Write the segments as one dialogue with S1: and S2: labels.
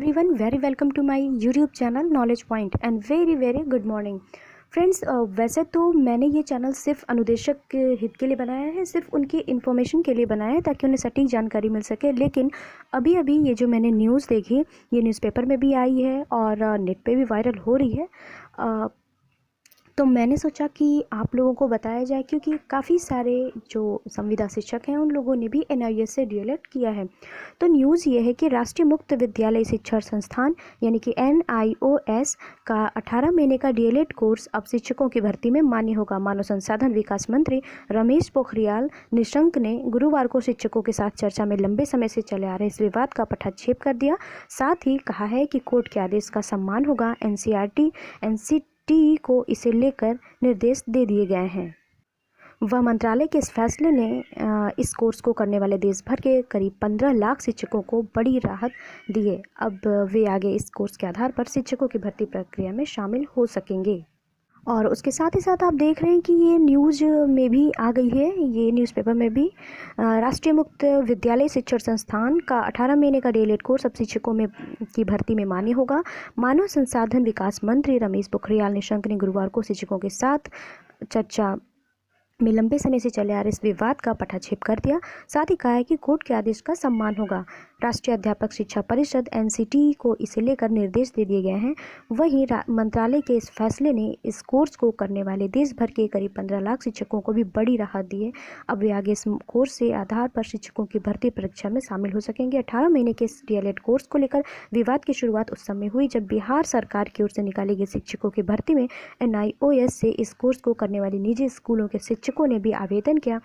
S1: everyone, very welcome to my YouTube channel Knowledge Point and very good morning. Friends, वैसे तो मैंने ये channel सिर्फ अनुदेशक के हित के लिए बनाया है, सिर्फ उनकी इन्फॉर्मेशन के लिए बनाया है ताकि उन्हें सटीक जानकारी मिल सके। लेकिन अभी ये जो मैंने न्यूज़ देखी, ये न्यूज़पेपर में भी आई है और नेट पे भी वायरल हो रही है। तो मैंने सोचा कि आप लोगों को बताया जाए, क्योंकि काफ़ी सारे जो संविदा शिक्षक हैं उन लोगों ने भी NIOS से डीएलएड किया है। तो न्यूज़ ये है कि राष्ट्रीय मुक्त विद्यालय शिक्षण संस्थान यानी कि NIOS का 18 महीने का डीएलएड कोर्स अब शिक्षकों की भर्ती में मान्य होगा। मानव संसाधन विकास मंत्री रमेश पोखरियाल निशंक ने गुरुवार को शिक्षकों के साथ चर्चा में लंबे समय से चले आ रहे इस विवाद का पटाक्षेप कर दिया। साथ ही कहा है कि कोर्ट के आदेश का सम्मान होगा। NCT को इसे लेकर निर्देश दे दिए गए हैं। वह मंत्रालय के इस फैसले ने इस कोर्स को करने वाले देश भर के करीब 15 लाख शिक्षकों को बड़ी राहत दी है। अब वे आगे इस कोर्स के आधार पर शिक्षकों की भर्ती प्रक्रिया में शामिल हो सकेंगे। और उसके साथ ही साथ आप देख रहे हैं कि ये न्यूज़ में भी आ गई है, ये न्यूज़पेपर में भी राष्ट्रीय मुक्त विद्यालय शिक्षण संस्थान का 18 महीने का डीएलएड कोर्स अब शिक्षकों में की भर्ती में मान्य होगा। मानव संसाधन विकास मंत्री रमेश पोखरियाल निशंक ने गुरुवार को शिक्षकों के साथ चर्चा में लंबे समय से चले आ रहे इस विवाद का पटाक्षेप कर दिया। साथ ही कहा है कि कोर्ट के आदेश का सम्मान होगा। राष्ट्रीय अध्यापक शिक्षा परिषद NCT को इसे लेकर निर्देश दे दिए गए हैं। वहीं मंत्रालय के इस फैसले ने इस कोर्स को करने वाले देश भर के करीब 15 लाख शिक्षकों को भी बड़ी राहत दी है। अब वे आगे इस कोर्स से आधार पर शिक्षकों की भर्ती परीक्षा में शामिल हो सकेंगे। 18 महीने के इस डीएलएड कोर्स को लेकर विवाद की शुरुआत उस समय हुई जब बिहार सरकार की ओर से निकाली गई शिक्षकों की भर्ती में NIOS से इस कोर्स को करने वाली निजी स्कूलों के शिक्षकों ने भी आवेदन किया।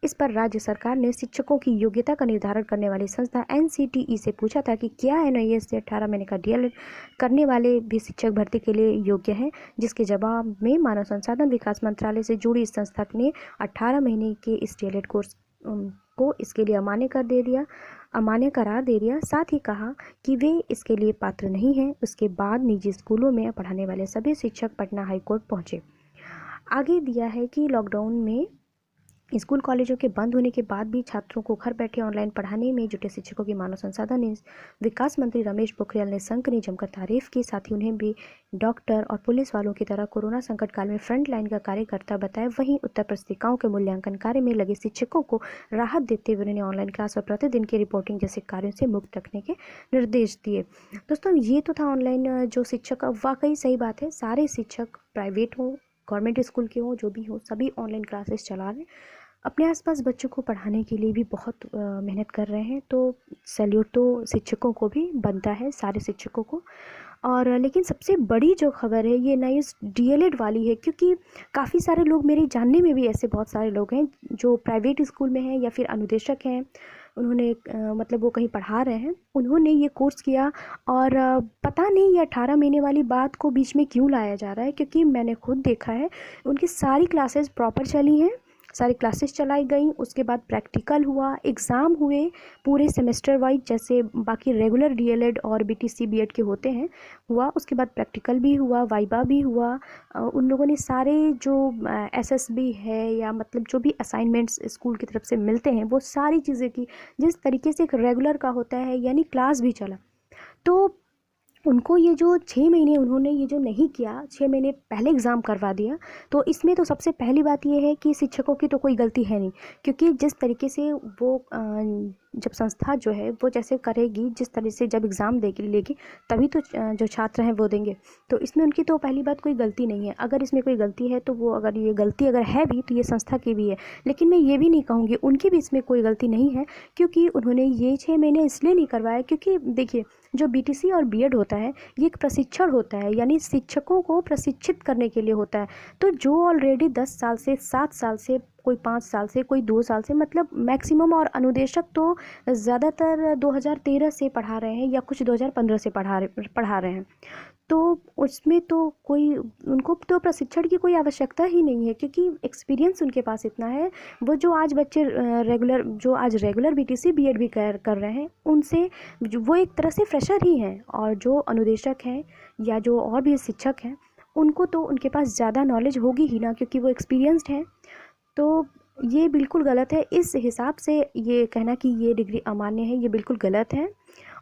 S1: इस पर राज्य सरकार ने शिक्षकों की योग्यता का निर्धारण करने वाली संस्था NCTE से पूछा था कि क्या NIOS से 18 महीने का डीएलएड करने वाले भी शिक्षक भर्ती के लिए योग्य हैं, जिसके जवाब में मानव संसाधन विकास मंत्रालय से जुड़ी इस संस्था ने 18 महीने के इस डीएलएड कोर्स को इसके लिए अमान्य करार दे दिया। साथ ही कहा कि वे इसके लिए पात्र नहीं हैं। उसके बाद निजी स्कूलों में पढ़ाने वाले सभी शिक्षक पटना हाईकोर्ट पहुंचे। आगे दिया है कि लॉकडाउन में स्कूल कॉलेजों के बंद होने के बाद भी छात्रों को घर बैठे ऑनलाइन पढ़ाने में जुटे शिक्षकों की मानव संसाधन विकास मंत्री रमेश पोखरियाल निशंक ने जमकर तारीफ की। साथ ही उन्हें भी डॉक्टर और पुलिस वालों की तरह कोरोना संकट काल में फ्रंट लाइन का कार्यकर्ता बताया। वहीं उत्तर पुस्तिकाओं के मूल्यांकन कार्य में लगे शिक्षकों को राहत देते हुए उन्हें ऑनलाइन क्लास और प्रतिदिन की रिपोर्टिंग जैसे कार्यों से मुक्त रखने के निर्देश दिए। दोस्तों, ये तो था ऑनलाइन जो शिक्षक, वाकई सही बात है, सारे शिक्षक प्राइवेट हों गवर्नमेंट स्कूल के हों जो भी हो, सभी ऑनलाइन क्लासेस चला रहे हैं। अपने आसपास बच्चों को पढ़ाने के लिए भी बहुत मेहनत कर रहे हैं। तो सैल्यूट तो शिक्षकों को भी बनता है, सारे शिक्षकों को। और लेकिन सबसे बड़ी जो खबर है ये NIOS डीएलएड वाली है, क्योंकि काफ़ी सारे लोग, मेरे जानने में भी ऐसे बहुत सारे लोग हैं जो प्राइवेट स्कूल में हैं या फिर अनुदेशक हैं। उन्होंने मतलब वो कहीं पढ़ा रहे हैं, उन्होंने ये कोर्स किया और पता नहीं ये 18 महीने वाली बात को बीच में क्यों लाया जा रहा है, क्योंकि मैंने खुद देखा है उनकी सारी क्लासेस प्रॉपर चली हैं, सारी क्लासेस चलाई गई। उसके बाद प्रैक्टिकल हुआ, एग्ज़ाम हुए पूरे सेमेस्टर वाइज, जैसे बाकी रेगुलर डीएलएड और BTC BEd के होते हैं, हुआ। उसके बाद प्रैक्टिकल भी हुआ, वाइवा भी हुआ। उन लोगों ने सारे जो SSB है या मतलब जो भी असाइनमेंट्स स्कूल की तरफ से मिलते हैं वो सारी चीज़ें की जिस तरीके से एक रेगुलर का होता है, यानी क्लास भी चला। तो उनको ये जो 6 महीने उन्होंने ये जो नहीं किया, 6 महीने पहले एग्ज़ाम करवा दिया, तो इसमें तो सबसे पहली बात ये है कि शिक्षकों की तो कोई गलती है नहीं, क्योंकि जिस तरीके से वो जब संस्था जो है वो जैसे करेगी, जिस तरह से जब एग्ज़ाम लेगी तभी तो जो छात्र हैं वो देंगे। तो इसमें उनकी तो पहली बात कोई गलती नहीं है। अगर इसमें कोई गलती है तो वो, अगर ये गलती अगर है भी तो ये संस्था की भी है। लेकिन मैं ये भी नहीं कहूँगी उनकी भी इसमें कोई गलती नहीं है, क्योंकि उन्होंने ये 6 महीने इसलिए नहीं करवाया क्योंकि देखिए, जो BTC और BEd होता है ये एक प्रशिक्षण होता है, यानी शिक्षकों को प्रशिक्षित करने के लिए होता है। तो जो ऑलरेडी 10 साल से, 7 साल से, कोई 5 साल से, कोई 2 साल से, मतलब मैक्सिमम, और अनुदेशक तो ज़्यादातर 2013 से पढ़ा रहे हैं या कुछ 2015 से पढ़ा रहे हैं। तो उसमें तो कोई, उनको तो प्रशिक्षण की कोई आवश्यकता ही नहीं है, क्योंकि एक्सपीरियंस उनके पास इतना है। वो जो आज बच्चे रेगुलर BTC BEd भी कर रहे हैं, उनसे वो एक तरह से फ्रेशर ही हैं। और जो अनुदेशक हैं या जो और भी शिक्षक हैं, उनको तो उनके पास ज़्यादा नॉलेज होगी ही ना, क्योंकि वो एक्सपीरियंस्ड हैं। तो ये बिल्कुल गलत है। इस हिसाब से ये कहना कि ये डिग्री अमान्य है, ये बिल्कुल गलत है।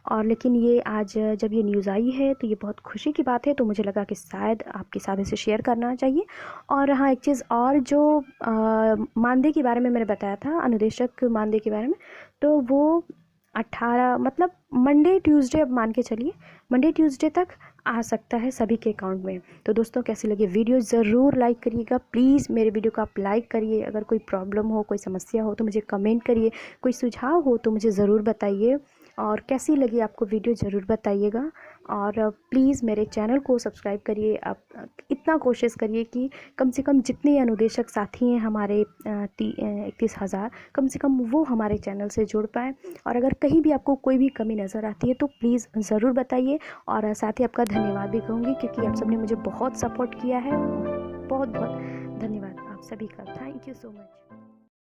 S1: और लेकिन ये आज जब ये न्यूज़ आई है तो ये बहुत खुशी की बात है, तो मुझे लगा कि शायद आपके साथ इसे शेयर करना चाहिए। और हाँ, एक चीज़ और जो मानदेय के बारे में मैंने बताया था, अनुदेशक मानदेय के बारे में, तो वो 18 मतलब मंडे ट्यूसडे, अब मान के चलिए मंडे ट्यूसडे तक आ सकता है सभी के अकाउंट में। तो दोस्तों, कैसी लगी वीडियो ज़रूर लाइक करिएगा, प्लीज़ मेरे वीडियो को आप लाइक करिए। अगर कोई प्रॉब्लम हो, कोई समस्या हो तो मुझे कमेंट करिए, कोई सुझाव हो तो मुझे ज़रूर बताइए, और कैसी लगी आपको वीडियो ज़रूर बताइएगा। और प्लीज़ मेरे चैनल को सब्सक्राइब करिए। आप इतना कोशिश करिए कि कम से कम जितने अनुदेशक साथी हैं हमारे 31,000, कम से कम वो हमारे चैनल से जुड़ पाएँ। और अगर कहीं भी आपको कोई भी कमी नज़र आती है तो प्लीज़ ज़रूर बताइए। और साथ ही आपका धन्यवाद भी कहूँगी, क्योंकि आप सबने मुझे बहुत सपोर्ट किया है। बहुत बहुत धन्यवाद आप सभी का। Thank you so much.